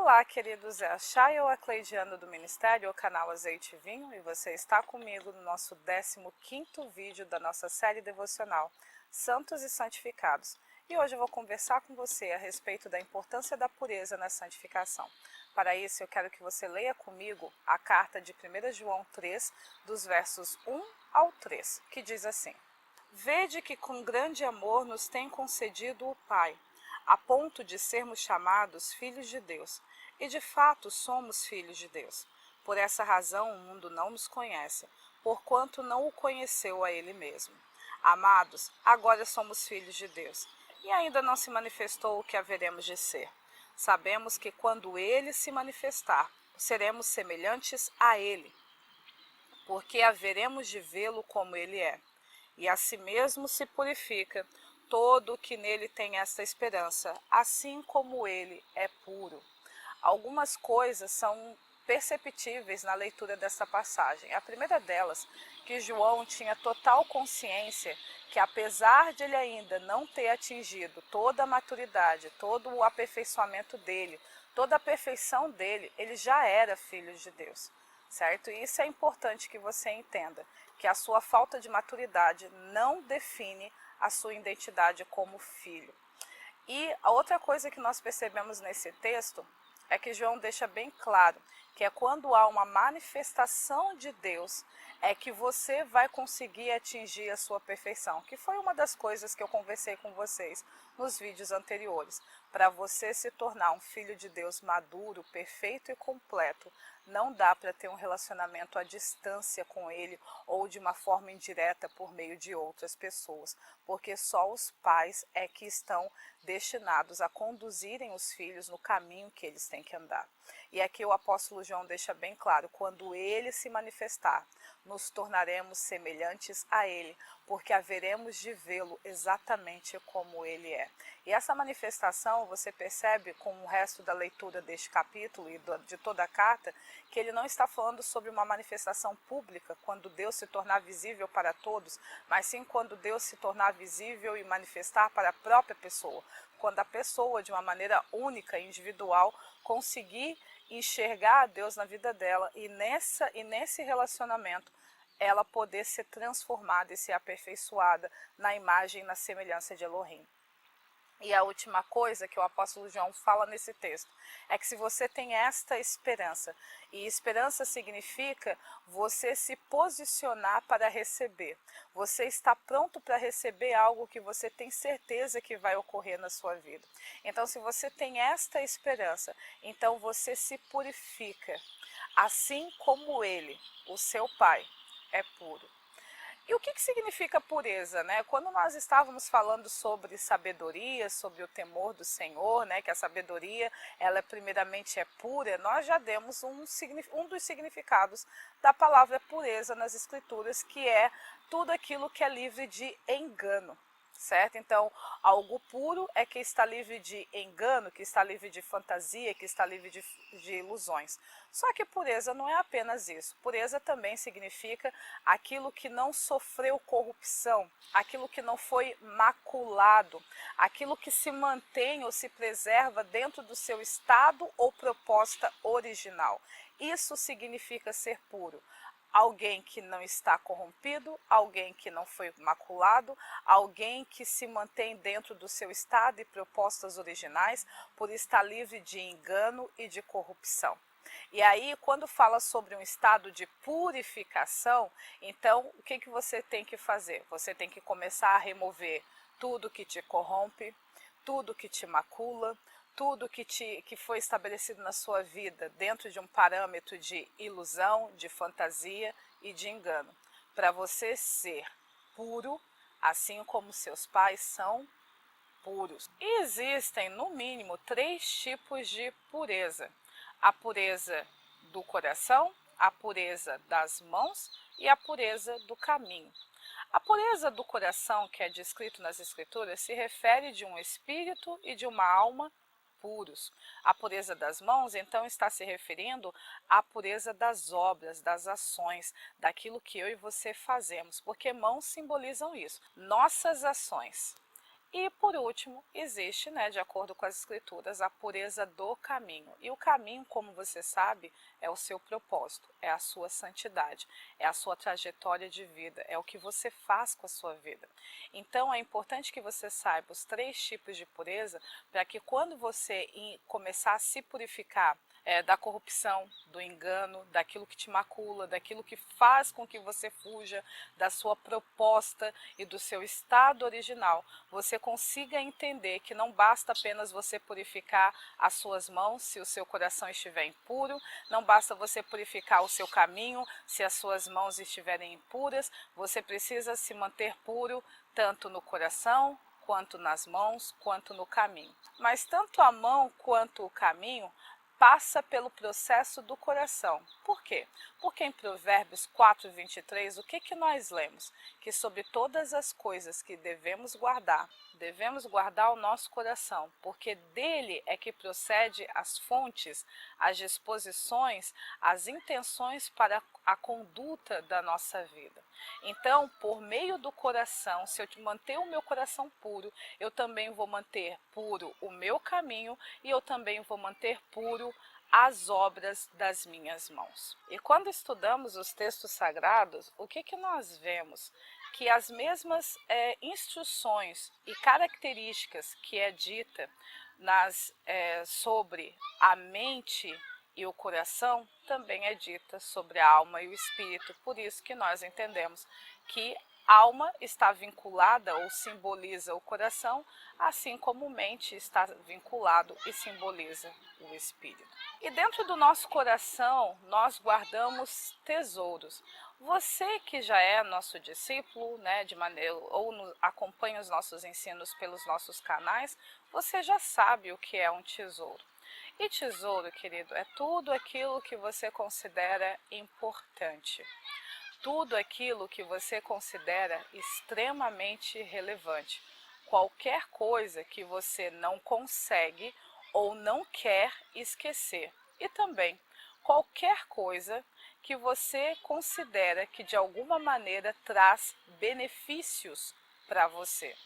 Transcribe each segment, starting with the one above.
Olá, queridos, é a Chay ou a Cleidiana do Ministério, o canal Azeite e Vinho, e você está comigo no nosso 15º vídeo da nossa série devocional, Santos e Santificados. E hoje eu vou conversar com você a respeito da importância da pureza na santificação. Para isso, eu quero que você leia comigo a carta de 1 João 3, dos versos 1 ao 3, que diz assim: Vede que com grande amor nos tem concedido o Pai, a ponto de sermos chamados filhos de Deus. E de fato somos filhos de Deus. Por essa razão o mundo não nos conhece, porquanto não o conheceu a Ele mesmo. Amados, agora somos filhos de Deus, e ainda não se manifestou o que haveremos de ser. Sabemos que quando Ele se manifestar, seremos semelhantes a Ele, porque haveremos de vê-lo como Ele é. E a si mesmo se purifica todo o que nele tem esta esperança, assim como ele é puro. Algumas coisas são perceptíveis na leitura desta passagem. A primeira delas, que João tinha total consciência que apesar de ele ainda não ter atingido toda a maturidade, todo o aperfeiçoamento dele, toda a perfeição dele, ele já era filho de Deus, certo? E isso é importante que você entenda, que a sua falta de maturidade não define a sua identidade como filho. E a outra coisa que nós percebemos nesse texto é que João deixa bem claro que é quando há uma manifestação de Deus é que você vai conseguir atingir a sua perfeição, que foi uma das coisas que eu conversei com vocês nos vídeos anteriores. Para você se tornar um filho de Deus maduro, perfeito e completo, não dá para ter um relacionamento à distância com Ele ou de uma forma indireta por meio de outras pessoas, porque só os pais é que estão destinados a conduzirem os filhos no caminho que eles têm que andar. E aqui o apóstolo João deixa bem claro, quando Ele se manifestar, nos tornaremos semelhantes a Ele, porque haveremos de vê-lo exatamente como Ele é. E essa manifestação você percebe com o resto da leitura deste capítulo e de toda a carta, que ele não está falando sobre uma manifestação pública, quando Deus se tornar visível para todos, mas sim quando Deus se tornar visível e manifestar para a própria pessoa, quando a pessoa, de uma maneira única, individual, conseguir enxergar a Deus na vida dela e nesse relacionamento ela poder ser transformada e ser aperfeiçoada na imagem e na semelhança de Elohim. E a última coisa que o apóstolo João fala nesse texto é que se você tem esta esperança, e esperança significa você se posicionar para receber, você está pronto para receber algo que você tem certeza que vai ocorrer na sua vida. Então, se você tem esta esperança, então você se purifica, assim como ele, o seu Pai, é puro. E o que significa pureza, né? Quando nós estávamos falando sobre sabedoria, sobre o temor do Senhor, né? Que a sabedoria, ela primeiramente é pura, nós já demos um dos significados da palavra pureza nas Escrituras, que é tudo aquilo que é livre de engano. Certo? Então, algo puro é que está livre de engano, que está livre de fantasia, que está livre de ilusões. Só que pureza não é apenas isso. Pureza também significa aquilo que não sofreu corrupção, aquilo que não foi maculado, aquilo que se mantém ou se preserva dentro do seu estado ou proposta original. Isso significa ser puro. Alguém que não está corrompido, alguém que não foi maculado, alguém que se mantém dentro do seu estado e propostas originais, por estar livre de engano e de corrupção. E aí, quando fala sobre um estado de purificação, então o que você tem que fazer? Você tem que começar a remover tudo que te corrompe, tudo que te macula, tudo que foi estabelecido na sua vida dentro de um parâmetro de ilusão, de fantasia e de engano, para você ser puro, assim como seus pais são puros. E existem, no mínimo, 3 tipos de pureza: a pureza do coração, a pureza das mãos e a pureza do caminho. A pureza do coração, que é descrito nas Escrituras, se refere de um espírito e de uma alma puros. A pureza das mãos, então, está se referindo à pureza das obras, das ações, daquilo que eu e você fazemos, porque mãos simbolizam isso. Nossas ações, E por último, existe, de acordo com as escrituras, a pureza do caminho. E o caminho, como você sabe, é o seu propósito, é a sua santidade, é a sua trajetória de vida, é o que você faz com a sua vida. Então é importante que você saiba os 3 tipos de pureza, para que quando você começar a se purificar da corrupção, do engano, daquilo que te macula, daquilo que faz com que você fuja da sua proposta e do seu estado original, você consiga entender que não basta apenas você purificar as suas mãos se o seu coração estiver impuro, não basta você purificar o seu caminho se as suas mãos estiverem impuras, você precisa se manter puro tanto no coração, quanto nas mãos, quanto no caminho. Mas tanto a mão quanto o caminho passa pelo processo do coração. Por quê? Porque em Provérbios 4:23, o que nós lemos? Que sobre todas as coisas que devemos guardar o nosso coração, porque dele é que procede as fontes, as disposições, as intenções para a conduta da nossa vida. Então, por meio do coração, se eu manter o meu coração puro, eu também vou manter puro o meu caminho e eu também vou manter puro as obras das minhas mãos. E quando estudamos os textos sagrados, o que nós vemos? Que as mesmas instruções e características que é dita sobre a mente e o coração, também é dita sobre a alma e o espírito. Por isso que nós entendemos que alma está vinculada ou simboliza o coração, assim como mente está vinculado e simboliza o espírito. E dentro do nosso coração nós guardamos tesouros. Você que já é nosso discípulo, acompanha os nossos ensinos pelos nossos canais, você já sabe o que é um tesouro. E tesouro, querido, é tudo aquilo que você considera importante. Tudo aquilo que você considera extremamente relevante. Qualquer coisa que você não consegue ou não quer esquecer. E também qualquer coisa que você considera que de alguma maneira traz benefícios para você.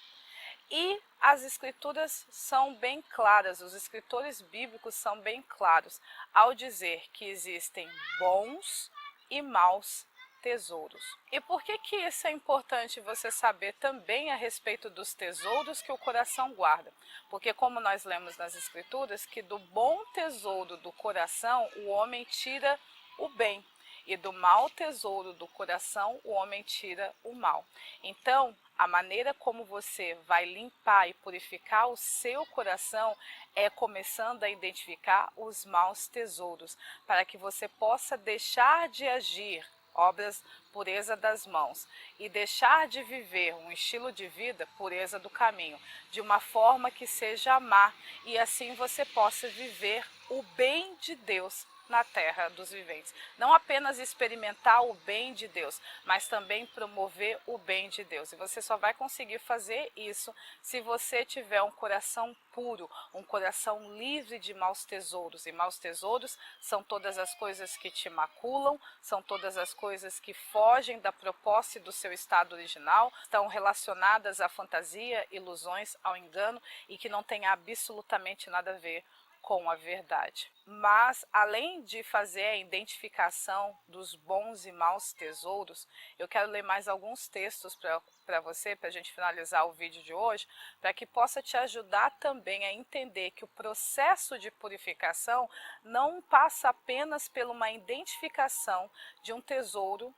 E as escrituras são bem claras, os escritores bíblicos são bem claros ao dizer que existem bons e maus tesouros. E por que isso é importante você saber também a respeito dos tesouros que o coração guarda? Porque como nós lemos nas escrituras, que do bom tesouro do coração o homem tira o bem, e do mau tesouro do coração o homem tira o mal. Então, a maneira como você vai limpar e purificar o seu coração é começando a identificar os maus tesouros, para que você possa deixar de agir obras pureza das mãos e deixar de viver um estilo de vida pureza do caminho, de uma forma que seja má, e assim você possa viver o bem de Deus na terra dos viventes. Não apenas experimentar o bem de Deus, mas também promover o bem de Deus. E você só vai conseguir fazer isso se você tiver um coração puro, um coração livre de maus tesouros. E maus tesouros são todas as coisas que te maculam, são todas as coisas que fogem da proposta e do seu estado original, estão relacionadas à fantasia, ilusões, ao engano e que não tem absolutamente nada a ver com a verdade. Mas, além de fazer a identificação dos bons e maus tesouros, eu quero ler mais alguns textos para você, para a gente finalizar o vídeo de hoje, para que possa te ajudar também a entender que o processo de purificação não passa apenas por uma identificação de um tesouro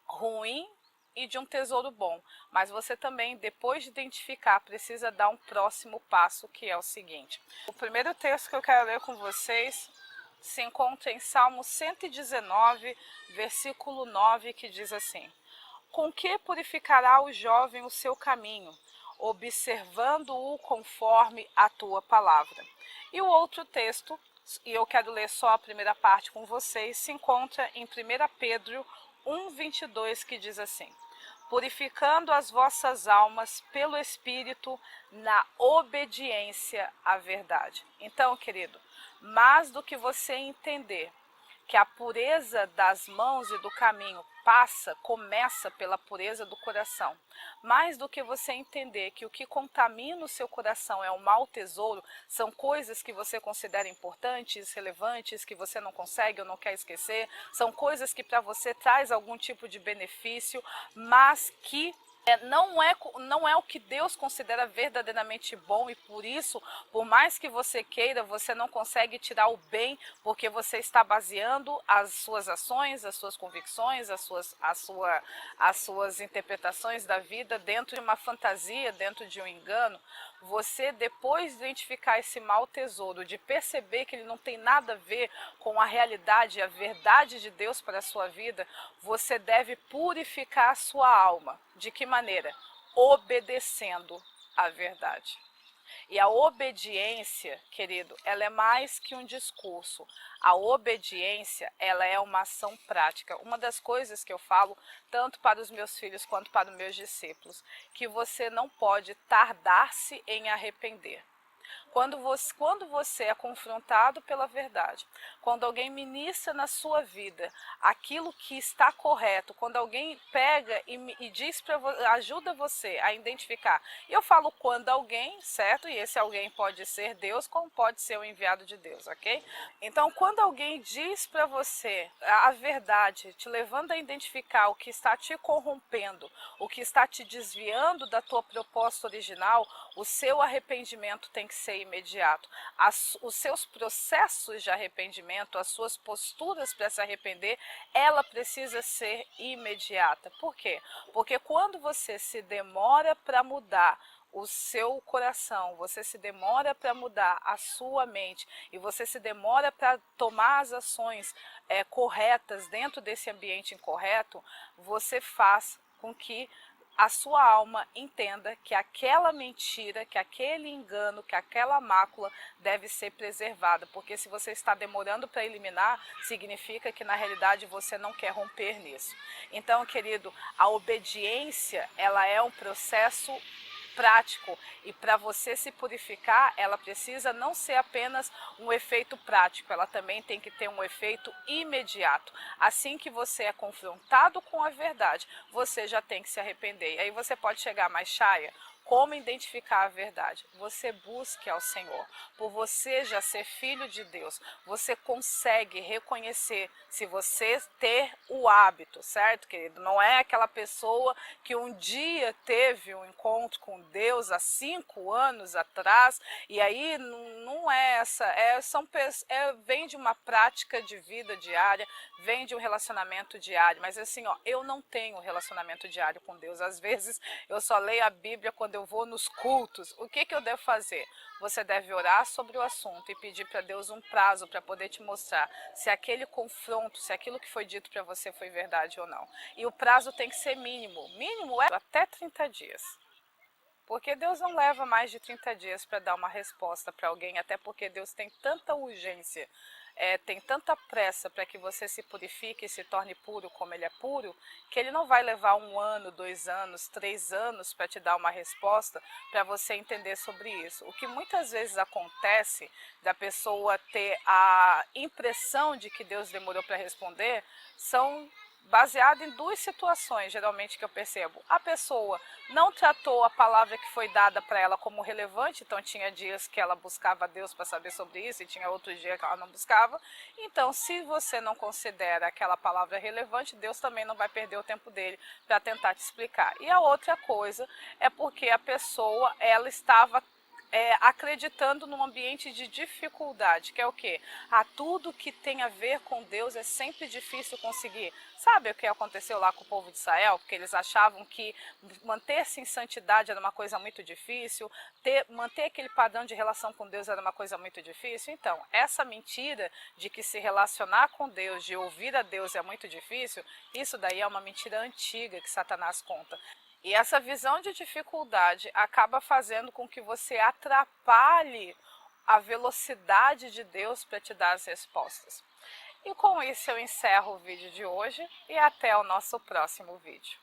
ruim e de um tesouro bom, mas você também, depois de identificar, precisa dar um próximo passo, que é o seguinte. O primeiro texto que eu quero ler com vocês se encontra em Salmo 119, versículo 9, que diz assim: com que purificará o jovem o seu caminho, observando-o conforme a tua palavra. E o outro texto, e eu quero ler só a primeira parte com vocês, se encontra em 1 Pedro 1:22, que diz assim: purificando as vossas almas pelo Espírito na obediência à verdade. Então, querido, mais do que você entender que a pureza das mãos e do caminho começa pela pureza do coração. Mais do que você entender que o que contamina o seu coração é o mau tesouro, são coisas que você considera importantes, relevantes, que você não consegue ou não quer esquecer, são coisas que para você traz algum tipo de benefício, mas que não é o que Deus considera verdadeiramente bom, e por isso, por mais que você queira, você não consegue tirar o bem, porque você está baseando as suas ações, as suas convicções, as suas interpretações da vida dentro de uma fantasia, dentro de um engano. Você, depois de identificar esse mau tesouro, de perceber que ele não tem nada a ver com a realidade, a verdade de Deus para a sua vida, você deve purificar a sua alma. De que maneira? Obedecendo a verdade. E a obediência, querido, ela é mais que um discurso. A obediência, ela é uma ação prática. Uma das coisas que eu falo, tanto para os meus filhos quanto para os meus discípulos, que você não pode tardar-se em arrepender. Quando você é confrontado pela verdade, quando alguém ministra na sua vida aquilo que está correto, quando alguém pega e diz ajuda você a identificar. E eu falo quando alguém, certo? E esse alguém pode ser Deus, como pode ser o enviado de Deus, ok? Então, quando alguém diz para você a verdade, te levando a identificar o que está te corrompendo, o que está te desviando da tua proposta original, o seu arrependimento tem que ser imediato. Os seus processos de arrependimento, as suas posturas para se arrepender, ela precisa ser imediata. Por quê? Porque quando você se demora para mudar o seu coração, você se demora para mudar a sua mente e você se demora para tomar as ações corretas dentro desse ambiente incorreto, você faz com que a sua alma entenda que aquela mentira, que aquele engano, que aquela mácula deve ser preservada, porque se você está demorando para eliminar, significa que na realidade você não quer romper nisso. Então, querido, a obediência, ela é um processo prático, e para você se purificar, ela precisa não ser apenas um efeito prático, ela também tem que ter um efeito imediato. Assim que você é confrontado com a verdade, você já tem que se arrepender. E aí você pode chegar mais Chaya, como identificar a verdade? Você busque ao Senhor. Por você já ser filho de Deus, você consegue reconhecer, se você ter o hábito, certo, querido? Não é aquela pessoa que um dia teve um encontro com Deus há 5 anos atrás, e aí não é essa, vem de uma prática de vida diária, vem de um relacionamento diário, mas assim, ó, eu não tenho relacionamento diário com Deus. Às vezes eu só leio a Bíblia quando eu vou nos cultos. O que eu devo fazer? Você deve orar sobre o assunto e pedir para Deus um prazo para poder te mostrar se aquele confronto, se aquilo que foi dito para você foi verdade ou não. E o prazo tem que ser mínimo. Mínimo é até 30 dias. Porque Deus não leva mais de 30 dias para dar uma resposta para alguém, até porque Deus tem tanta urgência, tem tanta pressa para que você se purifique e se torne puro como Ele é puro, que Ele não vai levar 1 ano, 2 anos, 3 anos para te dar uma resposta para você entender sobre isso. O que muitas vezes acontece da pessoa ter a impressão de que Deus demorou para responder, são baseado em 2 situações, geralmente, que eu percebo. A pessoa não tratou a palavra que foi dada para ela como relevante, então tinha dias que ela buscava Deus para saber sobre isso e tinha outros dias que ela não buscava. Então, se você não considera aquela palavra relevante, Deus também não vai perder o tempo dele para tentar te explicar. E a outra coisa é porque a pessoa, ela estava acreditando num ambiente de dificuldade, que é o quê? Tudo que tem a ver com Deus é sempre difícil conseguir. Sabe o que aconteceu lá com o povo de Israel? Porque eles achavam que manter-se em santidade era uma coisa muito difícil, manter aquele padrão de relação com Deus era uma coisa muito difícil. Então, essa mentira de que se relacionar com Deus, de ouvir a Deus é muito difícil, isso daí é uma mentira antiga que Satanás conta. E essa visão de dificuldade acaba fazendo com que você atrapalhe a velocidade de Deus para te dar as respostas. E com isso eu encerro o vídeo de hoje e até o nosso próximo vídeo.